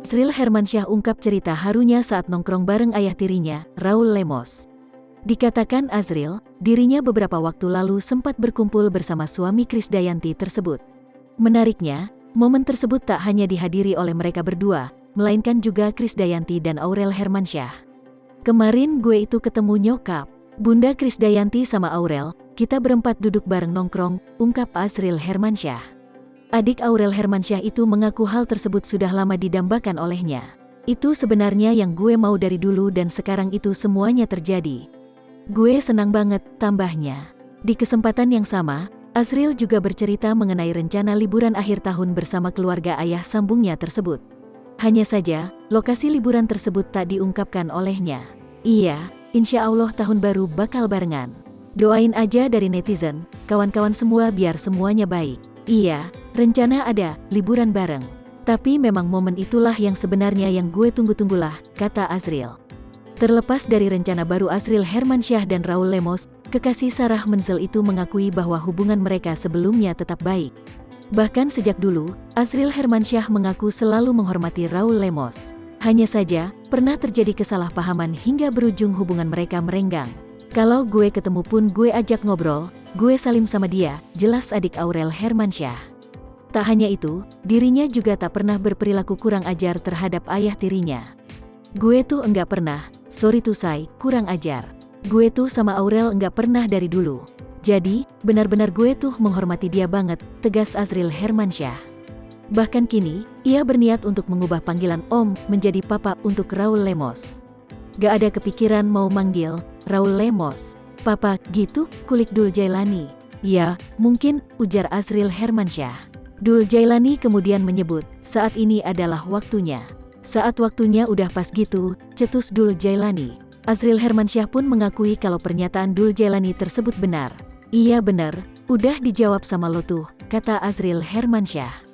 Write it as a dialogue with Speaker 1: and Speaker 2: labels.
Speaker 1: Azril Hermansyah ungkap cerita harunya saat nongkrong bareng ayah tirinya, Raul Lemos. Dikatakan Azril, dirinya beberapa waktu lalu sempat berkumpul bersama suami Krisdayanti tersebut. Menariknya, momen tersebut tak hanya dihadiri oleh mereka berdua, melainkan juga Krisdayanti dan Aurel Hermansyah. Kemarin gue itu ketemu nyokap, Bunda Krisdayanti sama Aurel, kita berempat duduk bareng nongkrong, ungkap Azril Hermansyah. Adik Aurel Hermansyah itu mengaku hal tersebut sudah lama didambakan olehnya. Itu sebenarnya yang gue mau dari dulu dan sekarang itu semuanya terjadi. Gue senang banget, tambahnya. Di kesempatan yang sama, Azril juga bercerita mengenai rencana liburan akhir tahun bersama keluarga ayah sambungnya tersebut. Hanya saja, lokasi liburan tersebut tak diungkapkan olehnya. Iya, insya Allah tahun baru bakal barengan. Doain aja dari netizen, kawan-kawan semua biar semuanya baik. Iya, rencana ada, liburan bareng. Tapi memang momen itulah yang sebenarnya yang gue tunggu-tunggulah, kata Azril. Terlepas dari rencana baru Azril Hermansyah dan Raul Lemos, kekasih Sarah Menzel itu mengakui bahwa hubungan mereka sebelumnya tetap baik. Bahkan sejak dulu, Azril Hermansyah mengaku selalu menghormati Raul Lemos. Hanya saja, pernah terjadi kesalahpahaman hingga berujung hubungan mereka merenggang. Kalau gue ketemu pun gue ajak ngobrol, gue salim sama dia, jelas adik Aurel Hermansyah. Tak hanya itu, dirinya juga tak pernah berperilaku kurang ajar terhadap ayah tirinya. Gue tuh enggak pernah, sorry to say, kurang ajar. Gue tuh sama Aurel enggak pernah dari dulu. Jadi, benar-benar gue tuh menghormati dia banget, tegas Azril Hermansyah. Bahkan kini, ia berniat untuk mengubah panggilan Om menjadi Papa untuk Raul Lemos. Gak ada kepikiran mau manggil Raul Lemos Papa gitu, kulik Dul Jailani. Ya, mungkin, ujar Azril Hermansyah. Dul Jailani kemudian menyebut, saat ini adalah waktunya. Saat waktunya udah pas gitu, cetus Dul Jailani. Azril Hermansyah pun mengakui kalau pernyataan Dul Jailani tersebut benar. Iya benar, udah dijawab sama lo tuh, kata Azril Hermansyah.